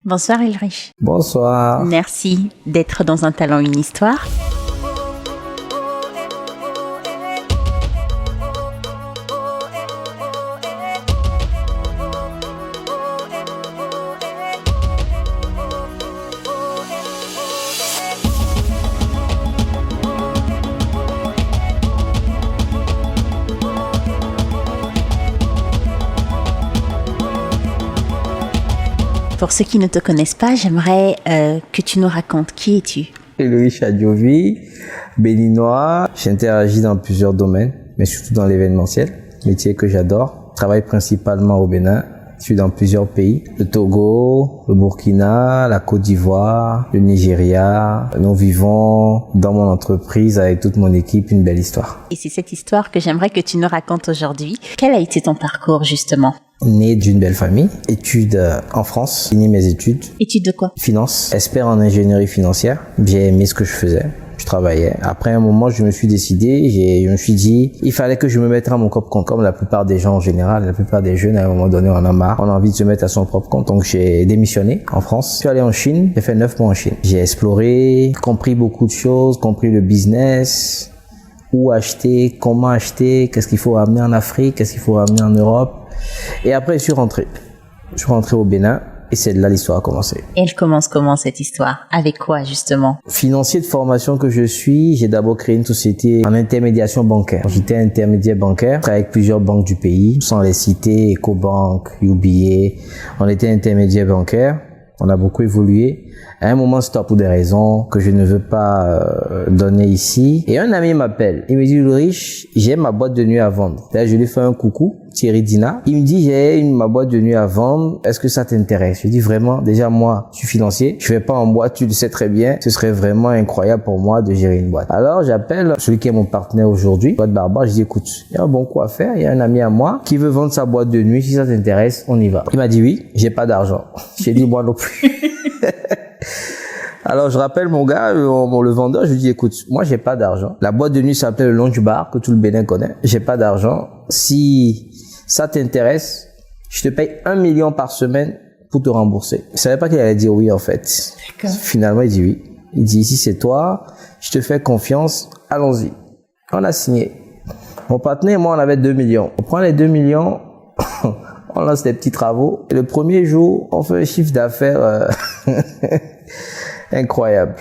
Bonsoir Ulrich. Bonsoir. Merci d'être dans Un talent, une histoire. Pour ceux qui ne te connaissent pas, j'aimerais que tu nous racontes qui es-tu. Ulrich Adjovi, béninois. J'interagis dans plusieurs domaines, mais surtout dans l'événementiel, métier que j'adore. Je travaille principalement au Bénin. Je suis dans plusieurs pays, le Togo, le Burkina, la Côte d'Ivoire, le Nigeria. Nous vivons dans mon entreprise avec toute mon équipe une belle histoire. Et c'est cette histoire que j'aimerais que tu nous racontes aujourd'hui. Quel a été ton parcours justement ? Né d'une belle famille, études en France, fini mes études. Études de quoi ? Finance, expert en ingénierie financière. J'ai aimé ce que je faisais. Je travaillais. Après un moment, je me suis décidé, je me suis dit, il fallait que je me mette à mon propre compte, comme la plupart des gens en général, la plupart des jeunes, à un moment donné, on en a marre, on a envie de se mettre à son propre compte. Donc j'ai démissionné en France. Je suis allé en Chine, j'ai fait 9 mois en Chine. J'ai exploré, compris beaucoup de choses, compris le business, où acheter, comment acheter, qu'est-ce qu'il faut ramener en Afrique, qu'est-ce qu'il faut ramener en Europe. Et après, je suis rentré. Je suis rentré au Bénin. Et c'est de là l'histoire a commencé. Elle commence comment cette histoire ? Avec quoi justement ? Financier de formation que je suis, j'ai d'abord créé une société en intermédiation bancaire. J'étais intermédiaire bancaire, je travaillais avec plusieurs banques du pays, sans les citer, Ecobank, UBA. On était intermédiaire bancaire, on a beaucoup évolué. À un moment, stop pour des raisons que je ne veux pas donner ici. Et un ami m'appelle, il me dit, Ulrich, j'ai ma boîte de nuit à vendre. Là, je lui fais un coucou. Thierry Dina. Il me dit, j'ai ma boîte de nuit à vendre. Est-ce que ça t'intéresse? Je dis vraiment, déjà moi, je suis financier. Je vais pas en boîte, tu le sais très bien. Ce serait vraiment incroyable pour moi de gérer une boîte. Alors, j'appelle celui qui est mon partenaire aujourd'hui, boîte Barbare. Je dis, écoute, il y a un bon coup à faire. Il y a un ami à moi qui veut vendre sa boîte de nuit. Si ça t'intéresse, on y va. Il m'a dit oui, j'ai pas d'argent. J'ai dit, moi non plus. Alors, je rappelle mon gars, le vendeur, je lui dis, écoute, moi, j'ai pas d'argent. La boîte de nuit s'appelait le Lounge Bar, que tout le Bénin connaît. J'ai pas d'argent. Si ça t'intéresse, je te paye 1 million par semaine pour te rembourser. Je savais pas qu'il allait dire oui, en fait. D'accord. Finalement, il dit oui. Il dit, si c'est toi, je te fais confiance, allons-y. On a signé. Mon partenaire et moi, on avait 2 millions. On prend les 2 millions, on lance des petits travaux. Et le premier jour, on fait un chiffre d'affaires incroyable.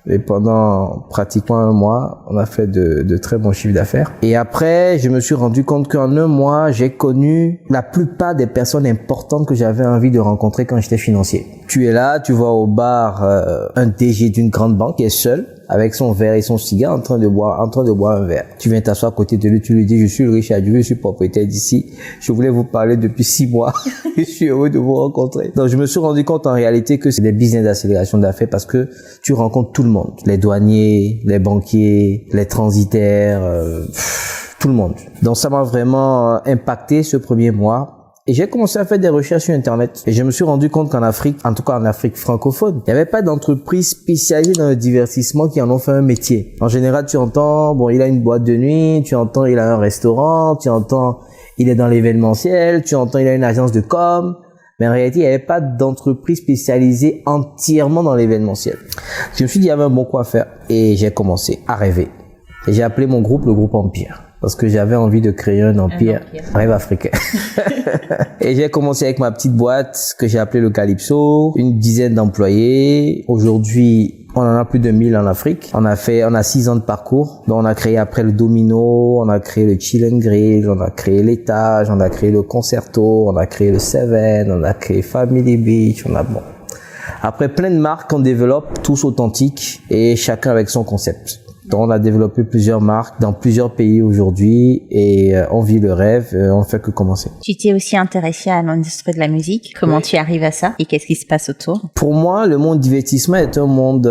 Et pendant pratiquement 1 mois, on a fait de très bons chiffres d'affaires. Et après, je me suis rendu compte qu'en 1 mois, j'ai connu la plupart des personnes importantes que j'avais envie de rencontrer quand j'étais financier. Tu es là, tu vois au bar un DG d'une grande banque qui est seul, avec son verre et son cigare en train de boire un verre. Tu viens t'asseoir à côté de lui, tu lui dis, je suis Ulrich Adjovi, je suis propriétaire d'ici. Je voulais vous parler depuis 6 mois. Je suis heureux de vous rencontrer. Donc, je me suis rendu compte en réalité que c'est des business d'accélération d'affaires parce que tu rencontres tout le monde. Les douaniers, les banquiers, les transitaires, tout le monde. Donc, ça m'a vraiment impacté ce premier mois. Et j'ai commencé à faire des recherches sur Internet. Et je me suis rendu compte qu'en Afrique, en tout cas en Afrique francophone, il n'y avait pas d'entreprise spécialisée dans le divertissement qui en ont fait un métier. En général, tu entends, bon, il a une boîte de nuit, tu entends, il a un restaurant, tu entends, il est dans l'événementiel, tu entends, il a une agence de com. Mais en réalité, il n'y avait pas d'entreprise spécialisée entièrement dans l'événementiel. Je me suis dit, il y avait un bon coup à faire. Et j'ai commencé à rêver. Et j'ai appelé mon groupe le groupe Empire. Parce que j'avais envie de créer un empire rêve africain. Et j'ai commencé avec ma petite boîte que j'ai appelée le Calypso, une dizaine d'employés. Aujourd'hui, on en a plus de 1000 en Afrique. On a 6 ans de parcours. Donc, on a créé après le Domino, on a créé le Chill and Grill, on a créé l'Étage, on a créé le Concerto, on a créé le Seven, on a créé Family Beach, après plein de marques qu'on développe, tous authentiques et chacun avec son concept. Donc, on a développé plusieurs marques dans plusieurs pays aujourd'hui et on vit le rêve, on ne fait que commencer. Tu t'es aussi intéressé à l'industrie de la musique. Comment tu arrives à ça et qu'est-ce qui se passe autour ? Pour moi, le monde divertissement est un monde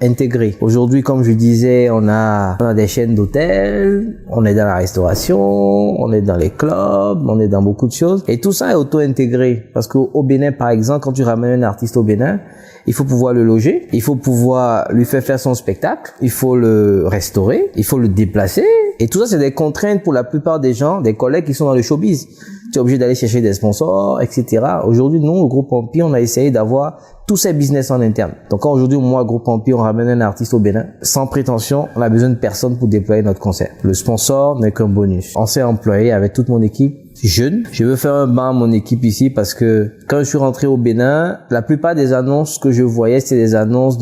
intégré. Aujourd'hui, comme je disais, on a des chaînes d'hôtels, on est dans la restauration, on est dans les clubs, on est dans beaucoup de choses. Et tout ça est auto-intégré. Parce qu'au Bénin, par exemple, quand tu ramènes un artiste au Bénin, il faut pouvoir le loger, il faut pouvoir lui faire son spectacle, il faut le restaurer, il faut le déplacer. Et tout ça, c'est des contraintes pour la plupart des gens, des collègues qui sont dans le showbiz. Tu es obligé d'aller chercher des sponsors, etc. Aujourd'hui, nous, au groupe Empire, on a essayé d'avoir tous ces business en interne. Donc, quand aujourd'hui, moi, groupe Empire, on ramène un artiste au Bénin, sans prétention, on a besoin de personne pour déployer notre concert. Le sponsor n'est qu'un bonus. On s'est employé avec toute mon équipe jeune. Je veux faire un banc à mon équipe ici parce que quand je suis rentré au Bénin, la plupart des annonces que je voyais, c'était des annonces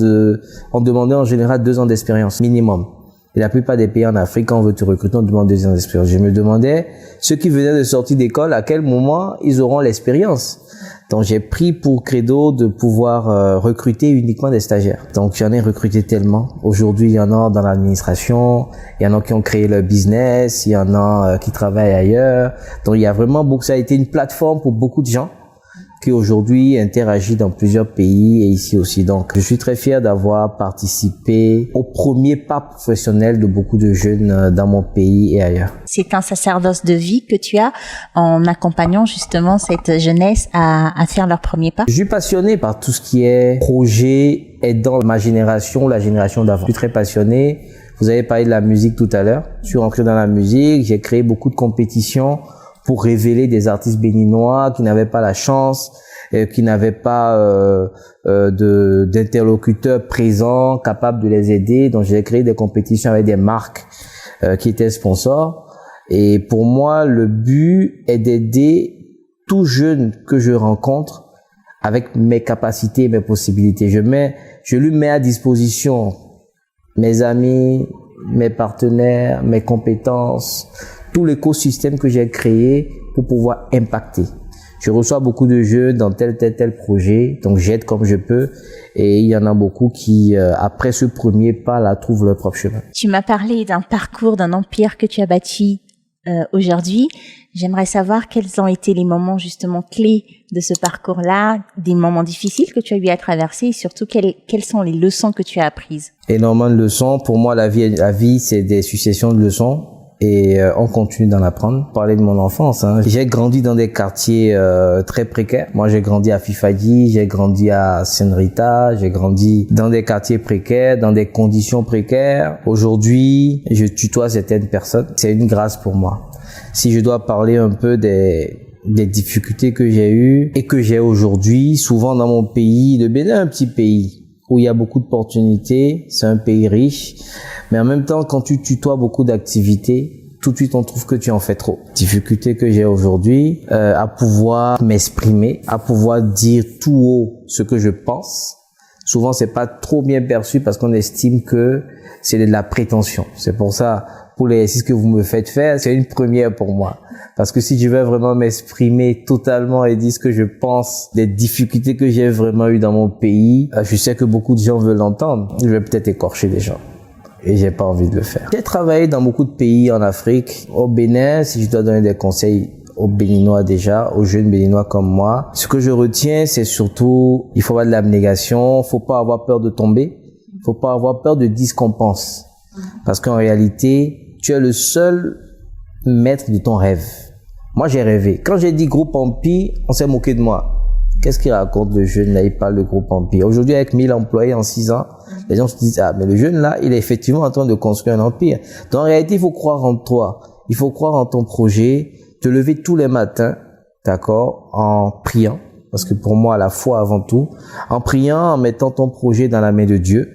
on demandait en général 2 ans d'expérience minimum. Et la plupart des pays en Afrique, quand on veut te recruter, on demande 2 ans d'expérience. Je me demandais, ceux qui venaient de sortir d'école, à quel moment ils auront l'expérience. Donc, j'ai pris pour credo de pouvoir recruter uniquement des stagiaires. Donc, j'en ai recruté tellement. Aujourd'hui, il y en a dans l'administration, il y en a qui ont créé leur business, il y en a qui travaillent ailleurs. Donc, il y a vraiment beaucoup, ça a été une plateforme pour beaucoup de gens qui aujourd'hui interagit dans plusieurs pays et ici aussi. Donc, je suis très fier d'avoir participé au premier pas professionnel de beaucoup de jeunes dans mon pays et ailleurs. C'est un sacerdoce de vie que tu as en accompagnant justement cette jeunesse à faire leur premier pas. Je suis passionné par tout ce qui est projet aidant ma génération, la génération d'avant. Je suis très passionné. Vous avez parlé de la musique tout à l'heure. Je suis rentré dans la musique. J'ai créé beaucoup de compétitions pour révéler des artistes béninois qui n'avaient pas la chance, qui n'avaient pas d'interlocuteurs présents, capables de les aider. Donc, j'ai créé des compétitions avec des marques qui étaient sponsors. Et pour moi, le but est d'aider tout jeune que je rencontre avec mes capacités et mes possibilités. Je lui mets à disposition mes amis, mes partenaires, mes compétences, tout l'écosystème que j'ai créé pour pouvoir impacter. Je reçois beaucoup de jeunes dans tel projet, donc j'aide comme je peux. Et il y en a beaucoup qui, après ce premier pas, là, trouvent leur propre chemin. Tu m'as parlé d'un parcours, d'un empire que tu as bâti aujourd'hui. J'aimerais savoir quels ont été les moments justement clés de ce parcours-là, des moments difficiles que tu as eu à traverser et surtout quelles sont les leçons que tu as apprises. Énormément de leçons. Pour moi, la vie, c'est des successions de leçons. Et on continue d'en apprendre. Parler de mon enfance, hein. J'ai grandi dans des quartiers très précaires. Moi, j'ai grandi à Fifadi, j'ai grandi à Saint-Rita, j'ai grandi dans des quartiers précaires, dans des conditions précaires. Aujourd'hui, je tutoie certaines personnes. C'est une grâce pour moi. Si je dois parler un peu des difficultés que j'ai eues et que j'ai aujourd'hui, souvent dans mon pays, le Bénin est un petit pays où il y a beaucoup d'opportunités, c'est un pays riche, mais en même temps, quand tu tutoies beaucoup d'activités, tout de suite on trouve que tu en fais trop. Difficulté que j'ai aujourd'hui, à pouvoir m'exprimer, à pouvoir dire tout haut ce que je pense. Souvent, c'est pas trop bien perçu parce qu'on estime que c'est de la prétention. C'est pour ça, pour l'exercice que vous me faites faire, c'est une première pour moi. Parce que si je veux vraiment m'exprimer totalement et dire ce que je pense, des difficultés que j'ai vraiment eues dans mon pays, je sais que beaucoup de gens veulent l'entendre. Je vais peut-être écorcher des gens. Et j'ai pas envie de le faire. J'ai travaillé dans beaucoup de pays en Afrique. Au Bénin, si je dois donner des conseils aux Béninois déjà, aux jeunes Béninois comme moi, ce que je retiens, c'est surtout, il faut avoir de l'abnégation, faut pas avoir peur de tomber, faut pas avoir peur de dire ce qu'on pense. Parce qu'en réalité, tu es le seul maître de ton rêve. Moi, j'ai rêvé. Quand j'ai dit groupe Empire, on s'est moqué de moi. Qu'est-ce qu'il raconte le jeune là? Il parle de groupe Empire. Aujourd'hui, avec 1000 employés en 6 ans, les gens se disent, ah, mais le jeune là, il est effectivement en train de construire un empire. Donc, en réalité, il faut croire en toi. Il faut croire en ton projet, te lever tous les matins, d'accord, en priant. Parce que pour moi, la foi avant tout, en priant, en mettant ton projet dans la main de Dieu.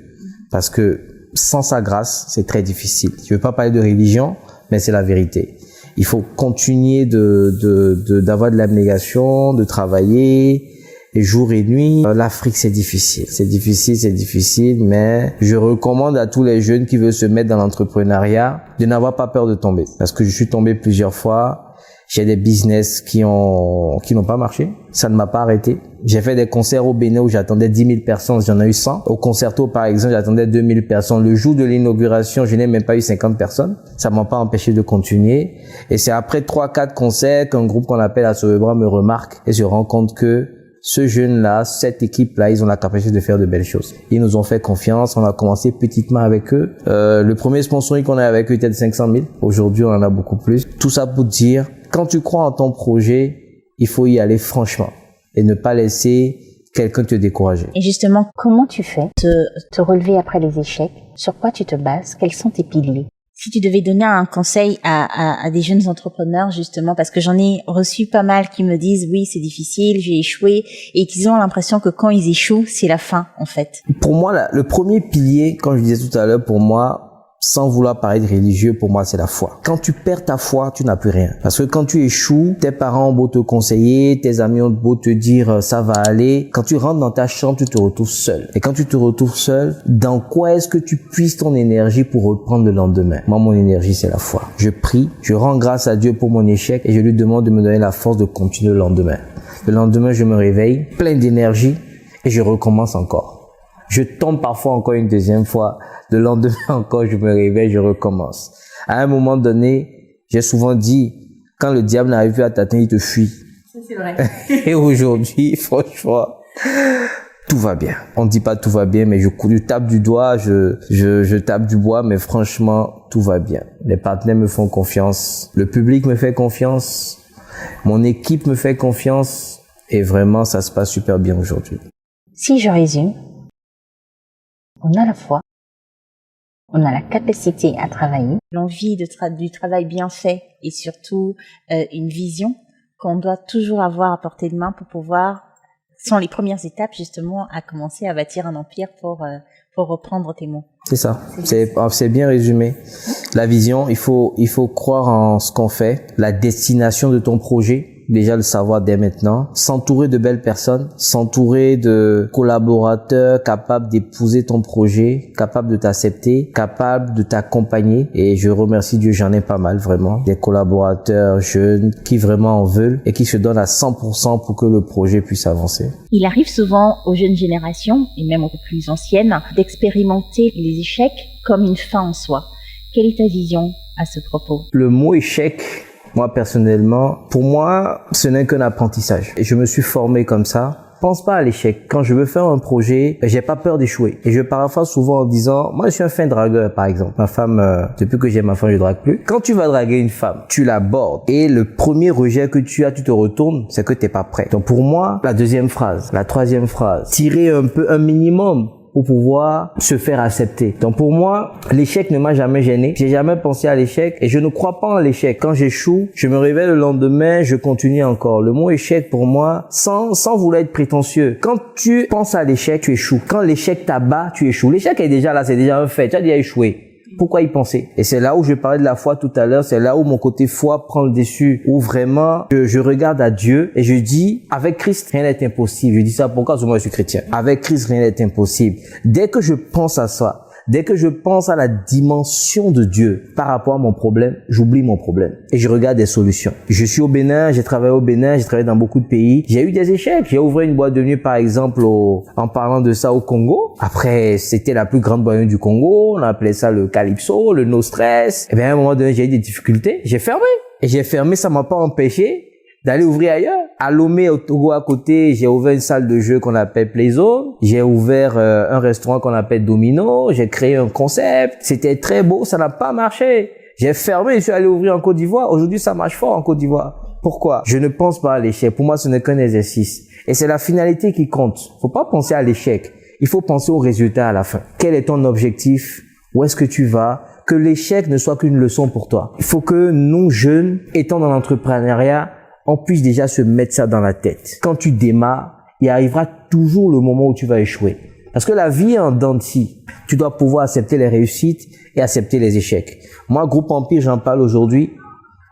Parce que sans sa grâce, c'est très difficile. Je veux pas parler de religion, mais c'est la vérité. Il faut continuer d'avoir de l'abnégation, de travailler, et jour et nuit. L'Afrique, c'est difficile. C'est difficile, mais je recommande à tous les jeunes qui veulent se mettre dans l'entrepreneuriat de n'avoir pas peur de tomber. Parce que je suis tombé plusieurs fois. J'ai des business qui n'ont pas marché. Ça ne m'a pas arrêté. J'ai fait des concerts au Bénin où j'attendais 10 000 personnes, j'en ai eu 100. Au Concerto, par exemple, j'attendais 2 000 personnes. Le jour de l'inauguration, je n'ai même pas eu 50 personnes. Ça m'a pas empêché de continuer. Et c'est après 3-4 concerts qu'un groupe qu'on appelle Assobebra me remarque et se rend compte que ce jeune-là, cette équipe-là, ils ont la capacité de faire de belles choses. Ils nous ont fait confiance. On a commencé petitement avec eux. Le premier sponsoring qu'on a avec eux était de 500 000. Aujourd'hui, on en a beaucoup plus. Tout ça pour dire, quand tu crois en ton projet, il faut y aller franchement et ne pas laisser quelqu'un te décourager. Et justement, comment tu fais te relever après les échecs? Sur quoi tu te bases? Quels sont tes piliers? Si tu devais donner un conseil à des jeunes entrepreneurs, justement, parce que j'en ai reçu pas mal qui me disent, oui, c'est difficile, j'ai échoué, et qu'ils ont l'impression que quand ils échouent, c'est la fin, en fait. Pour moi, le premier pilier, comme je disais tout à l'heure, pour moi, sans vouloir paraître religieux, pour moi, c'est la foi. Quand tu perds ta foi, tu n'as plus rien. Parce que quand tu échoues, tes parents ont beau te conseiller, tes amis ont beau te dire ça va aller. Quand tu rentres dans ta chambre, tu te retrouves seul. Et quand tu te retrouves seul, dans quoi est-ce que tu puisses ton énergie pour reprendre le lendemain? Moi, mon énergie, c'est la foi. Je prie, je rends grâce à Dieu pour mon échec et je lui demande de me donner la force de continuer le lendemain. Le lendemain, je me réveille, plein d'énergie et je recommence encore. Je tombe parfois encore une deuxième fois. Le lendemain encore, je me réveille, je recommence. À un moment donné, j'ai souvent dit, quand le diable n'arrive plus à t'atteindre, il te fuit. Ça, c'est vrai. Et aujourd'hui, franchement, tout va bien. On ne dit pas tout va bien, mais je tape du doigt, je tape du bois, mais franchement, tout va bien. Les partenaires me font confiance, le public me fait confiance, mon équipe me fait confiance, et vraiment, ça se passe super bien aujourd'hui. Si je résume, on a la foi, on a la capacité à travailler, l'envie du travail bien fait et surtout une vision qu'on doit toujours avoir à portée de main pour pouvoir, sont les premières étapes justement à commencer à bâtir un empire pour reprendre tes mots. C'est ça, c'est bien résumé. La vision, il faut croire en ce qu'on fait, la destination de ton projet. Déjà le savoir dès maintenant, s'entourer de belles personnes, s'entourer de collaborateurs capables d'épouser ton projet, capables de t'accepter, capables de t'accompagner. Et je remercie Dieu, j'en ai pas mal vraiment, des collaborateurs jeunes qui vraiment en veulent et qui se donnent à 100% pour que le projet puisse avancer. Il arrive souvent aux jeunes générations et même aux plus anciennes d'expérimenter les échecs comme une fin en soi. Quelle est ta vision à ce propos? Le mot échec, moi, personnellement, pour moi, ce n'est qu'un apprentissage. Et je me suis formé comme ça. Pense pas à l'échec. Quand je veux faire un projet, j'ai pas peur d'échouer. Et je paraphrase souvent en disant, moi, je suis un fin dragueur, par exemple. Ma femme, depuis que j'ai ma femme, je drague plus. Quand tu vas draguer une femme, tu l'abordes. Et le premier rejet que tu as, tu te retournes, c'est que t'es pas prêt. Donc, pour moi, la deuxième phrase, la troisième phrase, tirer un minimum pour pouvoir se faire accepter. Donc pour moi, l'échec ne m'a jamais gêné. J'ai jamais pensé à l'échec et je ne crois pas en l'échec. Quand j'échoue, je me réveille le lendemain, je continue encore. Le mot échec pour moi, sans vouloir être prétentieux. Quand tu penses à l'échec, tu échoues. Quand l'échec t'abat, tu échoues. L'échec est déjà là, c'est déjà un fait. Tu as déjà échoué. Pourquoi y penser? Et c'est là où je parlais de la foi tout à l'heure, c'est là où mon côté foi prend le dessus, où vraiment je regarde à Dieu et je dis, avec Christ, rien n'est impossible. Je dis ça pourquoi? Parce que moi je suis chrétien. Avec Christ, rien n'est impossible. Dès que je pense à ça, dès que je pense à la dimension de Dieu par rapport à mon problème, j'oublie mon problème et je regarde des solutions. Je suis au Bénin, j'ai travaillé au Bénin, j'ai travaillé dans beaucoup de pays. J'ai eu des échecs. J'ai ouvert une boîte de nuit, par exemple, en parlant de ça au Congo. Après, c'était la plus grande boîte de nuit du Congo. On appelait ça le Calypso, le No Stress. Et bien, à un moment donné, j'ai eu des difficultés. J'ai fermé. Et j'ai fermé, ça m'a pas empêché d'aller ouvrir ailleurs. À Lomé, au Togo, à côté, j'ai ouvert une salle de jeu qu'on appelle Playzone. J'ai ouvert un restaurant qu'on appelle Domino. J'ai créé un concept. C'était très beau, ça n'a pas marché. J'ai fermé, je suis allé ouvrir en Côte d'Ivoire. Aujourd'hui, ça marche fort en Côte d'Ivoire. Pourquoi? Je ne pense pas à l'échec. Pour moi, ce n'est qu'un exercice. Et c'est la finalité qui compte. Faut pas penser à l'échec. Il faut penser au résultat à la fin. Quel est ton objectif? Où est-ce que tu vas? Que l'échec ne soit qu'une leçon pour toi. Il faut que nous, jeunes, étant dans l'entrepreneuriat, on puisse déjà se mettre ça dans la tête. Quand tu démarres, il arrivera toujours le moment où tu vas échouer. Parce que la vie est en dents de scie. Tu dois pouvoir accepter les réussites et accepter les échecs. Moi, Groupe Empire, j'en parle aujourd'hui,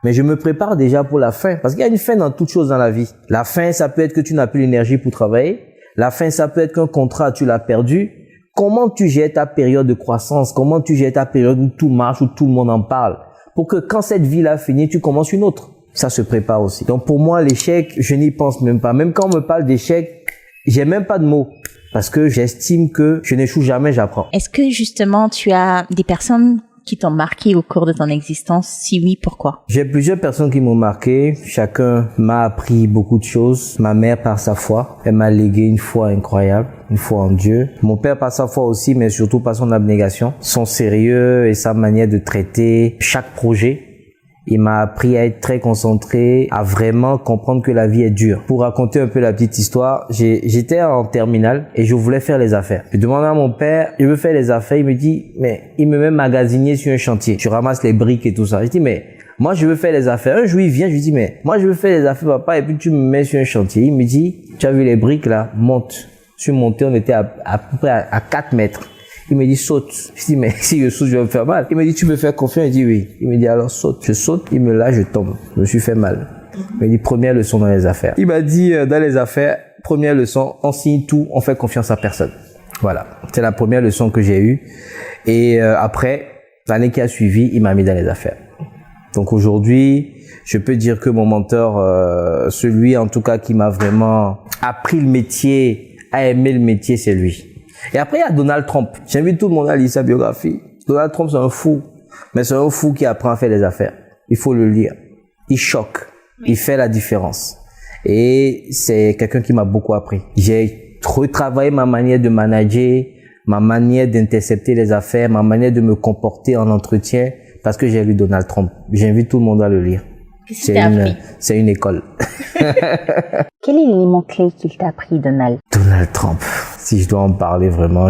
mais je me prépare déjà pour la fin. Parce qu'il y a une fin dans toute chose dans la vie. La fin, ça peut être que tu n'as plus l'énergie pour travailler. La fin, ça peut être qu'un contrat, tu l'as perdu. Comment tu gères ta période de croissance? Comment tu gères ta période où tout marche, où tout le monde en parle? Pour que quand cette vie-là finit, tu commences une autre. Ça se prépare aussi. Donc pour moi, l'échec, je n'y pense même pas. Même quand on me parle d'échec, j'ai même pas de mots. Parce que j'estime que je n'échoue jamais, j'apprends. Est-ce que justement tu as des personnes qui t'ont marqué au cours de ton existence? Si oui, pourquoi? J'ai plusieurs personnes qui m'ont marqué. Chacun m'a appris beaucoup de choses. Ma mère par sa foi, elle m'a légué une foi incroyable, une foi en Dieu. Mon père par sa foi aussi, mais surtout par son abnégation, son sérieux et sa manière de traiter chaque projet. Il m'a appris à être très concentré, à vraiment comprendre que la vie est dure. Pour raconter un peu la petite histoire, j'étais en terminale et je voulais faire les affaires. Je demandais à mon père, je veux faire les affaires. Il me dit, mais il me met magasinier sur un chantier. Je ramasse les briques et tout ça. Je dis, mais moi, je veux faire les affaires. Un jour, il vient, je lui dis, mais moi, je veux faire les affaires, papa, et puis tu me mets sur un chantier. Il me dit, tu as vu les briques là? Monte. Je suis monté, on était à peu près à 4 mètres. Il me dit, saute. Je dis, mais si je saute, je vais me faire mal. Il me dit, tu me fais confiance? Il dit, oui. Il me dit, alors saute. Je saute, il me lâche, je tombe. Je me suis fait mal. Il me dit, première leçon dans les affaires. Il m'a dit, dans les affaires, première leçon, on signe tout, on fait confiance à personne. Voilà. C'est la première leçon que j'ai eue. Et après, l'année qui a suivi, il m'a mis dans les affaires. Donc aujourd'hui, je peux dire que mon mentor, celui en tout cas qui m'a vraiment appris le métier, a aimé le métier, c'est lui. Et après, il y a Donald Trump. J'invite tout le monde à lire sa biographie. Donald Trump, c'est un fou. Mais c'est un fou qui apprend à faire des affaires. Il faut le lire. Il choque. Il fait la différence. Et c'est quelqu'un qui m'a beaucoup appris. J'ai retravaillé ma manière de manager, ma manière d'intercepter les affaires, ma manière de me comporter en entretien parce que j'ai lu Donald Trump. J'invite tout le monde à le lire. C'est une école. Quel est l'élément clé qu'il t'a appris, Donald? Donald Trump. Si je dois en parler vraiment,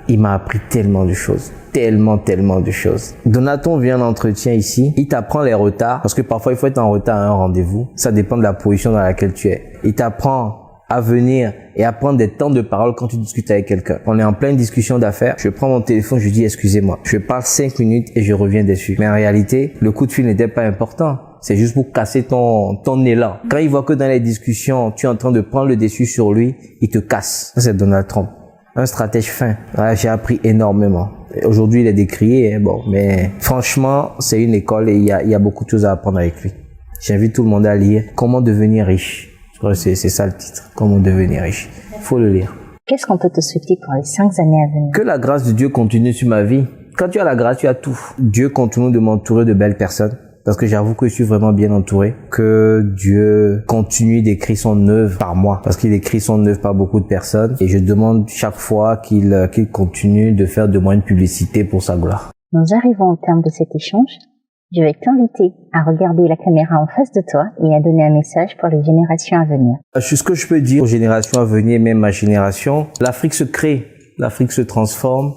il m'a appris tellement de choses. Tellement de choses. Donald Trump vient en entretien ici. Il t'apprend les retards. Parce que parfois, il faut être en retard à un rendez-vous. Ça dépend de la position dans laquelle tu es. Il t'apprend à venir et à prendre des temps de parole quand tu discutes avec quelqu'un. On est en pleine discussion d'affaires. Je prends mon téléphone, je dis excusez-moi. Je parle 5 minutes et je reviens dessus. Mais en réalité, le coup de fil n'était pas important. C'est juste pour casser ton élan. Quand il voit que dans les discussions, tu es en train de prendre le dessus sur lui, il te casse. Ça, c'est Donald Trump. Un stratège fin. Voilà, j'ai appris énormément. Aujourd'hui, il est décrié, hein, bon, mais franchement, c'est une école et il y a beaucoup de choses à apprendre avec lui. J'invite tout le monde à lire Comment devenir riche. Je crois que c'est ça le titre. Comment devenir riche. Il faut le lire. Qu'est-ce qu'on peut te souhaiter pour les 5 années à venir? Que la grâce de Dieu continue sur ma vie. Quand tu as la grâce, tu as tout. Dieu continue de m'entourer de belles personnes. Parce que j'avoue que je suis vraiment bien entouré. Que Dieu continue d'écrire son œuvre par moi. Parce qu'il écrit son œuvre par beaucoup de personnes. Et je demande chaque fois qu'il continue de faire de moi une publicité pour sa gloire. Nous arrivons au terme de cet échange. Je vais t'inviter à regarder la caméra en face de toi et à donner un message pour les générations à venir. Ce que je peux dire aux générations à venir, même ma génération, l'Afrique se crée. L'Afrique se transforme.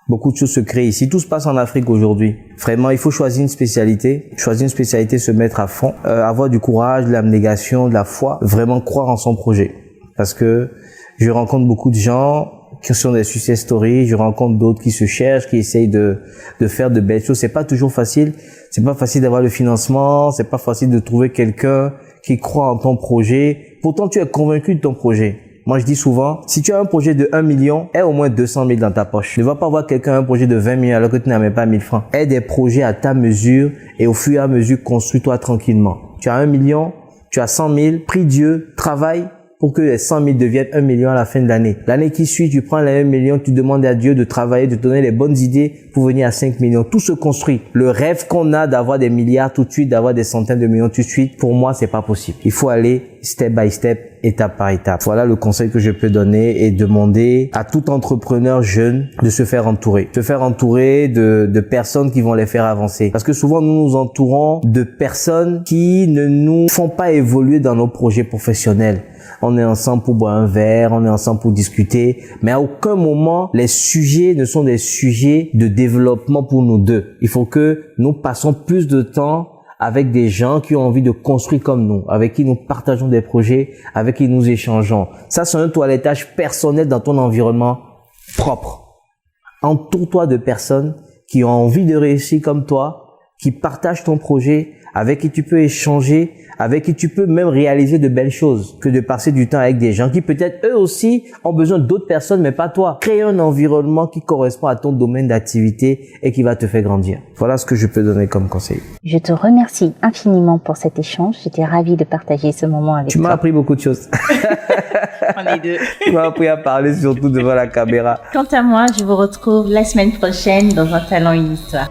Beaucoup de choses se créent ici. Tout se passe en Afrique aujourd'hui. Vraiment, il faut choisir une spécialité. Choisir une spécialité, se mettre à fond. Avoir du courage, de l'abnégation, de la foi. Vraiment croire en son projet. Parce que je rencontre beaucoup de gens qui sont des success stories. Je rencontre d'autres qui se cherchent, qui essayent de faire de belles choses. C'est pas toujours facile. C'est pas facile d'avoir le financement. C'est pas facile de trouver quelqu'un qui croit en ton projet. Pourtant, tu es convaincu de ton projet. Moi, je dis souvent, si tu as un projet de 1 million, aie au moins 200 000 dans ta poche. Ne va pas voir quelqu'un un projet de 20 millions alors que tu n'as même pas 1000 francs. Aie des projets à ta mesure et au fur et à mesure, construis-toi tranquillement. Tu as 1 million, tu as 100 000, prie Dieu, travaille pour que les 100 000 deviennent 1 million à la fin de l'année. L'année qui suit, tu prends les 1 million, tu demandes à Dieu de travailler, de te donner les bonnes idées pour venir à 5 millions. Tout se construit. Le rêve qu'on a d'avoir des milliards tout de suite, d'avoir des centaines de millions tout de suite, pour moi, c'est pas possible. Il faut aller step by step, étape par étape. Voilà le conseil que je peux donner et demander à tout entrepreneur jeune de se faire entourer. Se faire entourer de personnes qui vont les faire avancer. Parce que souvent, nous nous entourons de personnes qui ne nous font pas évoluer dans nos projets professionnels. On est ensemble pour boire un verre, on est ensemble pour discuter, mais à aucun moment, les sujets ne sont des sujets de développement pour nous deux. Il faut que nous passons plus de temps avec des gens qui ont envie de construire comme nous, avec qui nous partageons des projets, avec qui nous échangeons. Ça, c'est un toilettage personnel dans ton environnement propre. Entoure-toi de personnes qui ont envie de réussir comme toi, qui partagent ton projet, avec qui tu peux échanger, avec qui tu peux même réaliser de belles choses, que de passer du temps avec des gens qui peut-être eux aussi ont besoin d'autres personnes, mais pas toi. Crée un environnement qui correspond à ton domaine d'activité et qui va te faire grandir. Voilà ce que je peux donner comme conseil. Je te remercie infiniment pour cet échange. J'étais ravie de partager ce moment avec toi. Tu m'as appris beaucoup de choses. On est deux. Tu m'as appris à parler surtout devant la caméra. Quant à moi, je vous retrouve la semaine prochaine dans Un talent, une histoire.